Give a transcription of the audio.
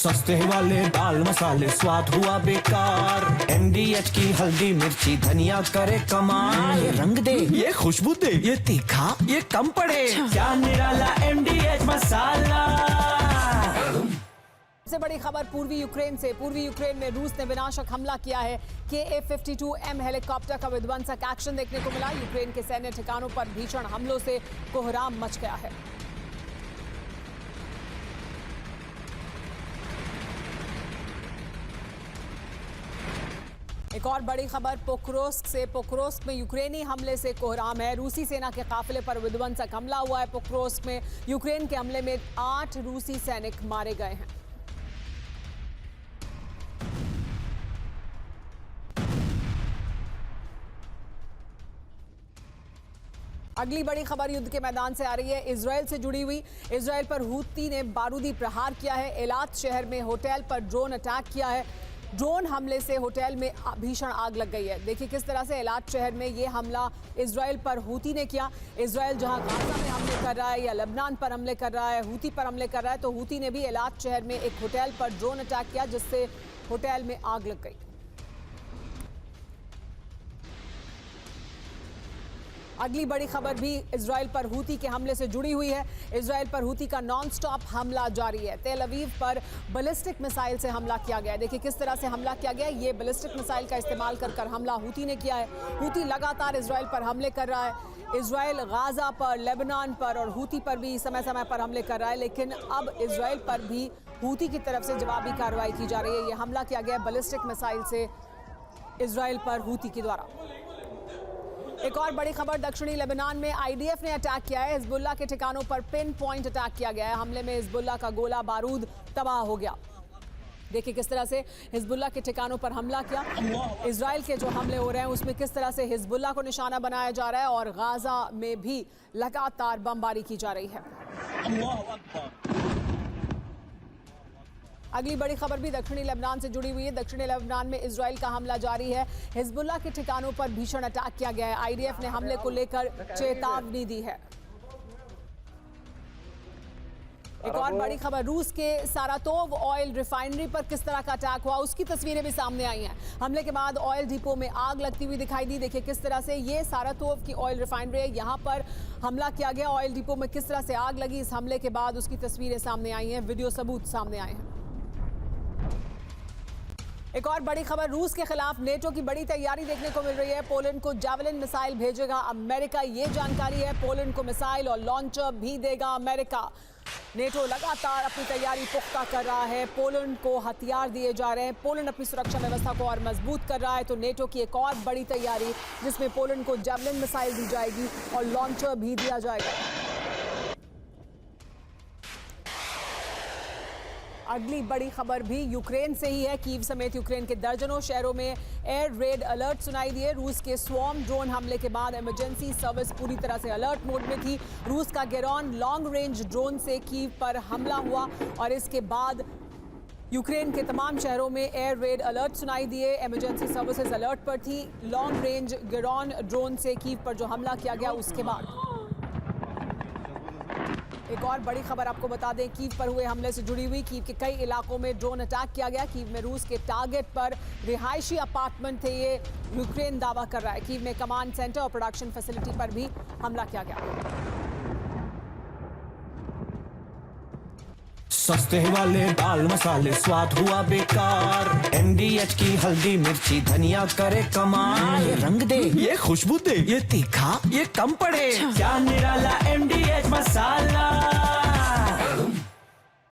सस्ते वाले दाल मसाले स्वाद हुआ बेकार। MDH की हल्दी मिर्ची धनिया करे कमाल। ये रंग दे, ये खुशबू दे, ये तीखा, ये कम पड़े। क्या निराला MDH मसाला। सबसे बड़ी खबर पूर्वी यूक्रेन से। पूर्वी यूक्रेन में रूस ने विनाशक हमला किया है। KA-52M हेलीकॉप्टर का विध्वंसक एक्शन देखने को मिला। यूक्रेन के सैन्य ठिकानों पर भीषण हमलों से कोहराम मच गया है। एक और बड़ी खबर पोक्रोस्क से। पोक्रोस्क में यूक्रेनी हमले से कोहराम है। रूसी सेना के काफिले पर विध्वंसक हमला हुआ है। पोक्रोस्क में यूक्रेन के हमले में 8 रूसी सैनिक मारे गए हैं। अगली बड़ी खबर युद्ध के मैदान से आ रही है, इजराइल से जुड़ी हुई। इजराइल पर हूती ने बारूदी प्रहार किया है। एलात शहर में होटल पर ड्रोन अटैक किया है। ड्रोन हमले से होटल में भीषण आग लग गई है। देखिए किस तरह से एलात शहर में ये हमला इजराइल पर हूती ने किया। इजराइल जहां गाजा में हमले कर रहा है या लेबनान पर हमले कर रहा है, हूती पर हमले कर रहा है, तो हूती ने भी एलात शहर में एक होटल पर ड्रोन अटैक किया जिससे होटल में आग लग गई। अगली बड़ी खबर भी इजराइल पर हूती के हमले से जुड़ी हुई है। इजराइल पर हूती का नॉन स्टॉप हमला जारी है। तेल अवीव पर बैलिस्टिक मिसाइल से हमला किया गया है। देखिए किस तरह से हमला किया गया है। ये बैलिस्टिक मिसाइल का इस्तेमाल कर हमला हूती ने किया है। हूती लगातार इजराइल पर हमले कर रहा है। इजराइल गाजा पर, लेबनान पर और हूती पर भी समय समय पर हमले कर रहा है, लेकिन अब इजराइल पर भी हूती की तरफ से जवाबी कार्रवाई की जा रही है। ये हमला किया गया है बैलिस्टिक मिसाइल से इजराइल पर हूती के द्वारा। एक और बड़ी खबर, दक्षिणी लेबनान में IDF ने अटैक किया है। हिजबुल्लाह के ठिकानों पर पिन पॉइंट अटैक किया गया है। हमले में हिजबुल्लाह का गोला बारूद तबाह हो गया। देखिए किस तरह से हिजबुल्लाह के ठिकानों पर हमला किया। इजराइल के जो हमले हो रहे हैं उसमें किस तरह से हिजबुल्लाह को निशाना बनाया जा रहा है और गाजा में भी लगातार बमबारी की जा रही है। अगली बड़ी खबर भी दक्षिणी लेबनान से जुड़ी हुई है। दक्षिणी लेबनान में इजराइल का हमला जारी है। हिजबुल्लाह के ठिकानों पर भीषण अटैक किया गया है। IDF ने हमले को लेकर चेतावनी दी है। एक और बड़ी खबर, रूस के सारातोव ऑयल रिफाइनरी पर किस तरह का अटैक हुआ उसकी तस्वीरें भी सामने आई हैं। हमले के बाद ऑयल डिपो में आग लगती हुई दिखाई दी। देखिए किस तरह से ये सारातोव की ऑयल रिफाइनरी है, यहाँ पर हमला किया गया। ऑयल डिपो में किस तरह से आग लगी इस हमले के बाद उसकी तस्वीरें सामने आई हैं, वीडियो सबूत सामने आए हैं। एक और बड़ी खबर, रूस के खिलाफ नेटो की बड़ी तैयारी देखने को मिल रही है। पोलैंड को जावेलिन मिसाइल भेजेगा अमेरिका, ये जानकारी है। पोलैंड को मिसाइल और लॉन्चर भी देगा अमेरिका। नेटो लगातार अपनी तैयारी पुख्ता कर रहा है। पोलैंड को हथियार दिए जा रहे हैं। पोलैंड अपनी सुरक्षा व्यवस्था को और मजबूत कर रहा है, तो नेटो की एक और बड़ी तैयारी जिसमें पोलैंड को जावेलिन मिसाइल दी जाएगी और लॉन्चर भी दिया जाएगा। अगली बड़ी खबर भी यूक्रेन से ही है। कीव समेत यूक्रेन के दर्जनों शहरों में एयर रेड अलर्ट सुनाई दिए। रूस के स्वॉर्म ड्रोन हमले के बाद इमरजेंसी सर्विस पूरी तरह से अलर्ट मोड में थी। रूस का गेरॉन लॉन्ग रेंज ड्रोन से कीव पर हमला हुआ और इसके बाद यूक्रेन के तमाम शहरों में एयर रेड अलर्ट सुनाई दिए। इमरजेंसी सर्विसेज अलर्ट पर थी। लॉन्ग रेंज गेरॉन ड्रोन से कीव पर जो हमला किया गया उसके बाद एक और बड़ी खबर आपको बता दें, कीव पर हुए हमले से जुड़ी हुई। कीव के कई इलाकों में ड्रोन अटैक किया गया। कीव में रूस के टारगेट पर रिहायशी अपार्टमेंट थे, ये यूक्रेन दावा कर रहा है। कीव में कमांड सेंटर और प्रोडक्शन फैसिलिटी पर भी हमला किया गया। सस्ते वाले दाल मसाले स्वाद हुआ बेकार। MDH की हल्दी मिर्ची धनिया करे कमाल। ये रंग दे, ये खुशबू दे, ये तीखा, ये कम पड़े। क्या निराला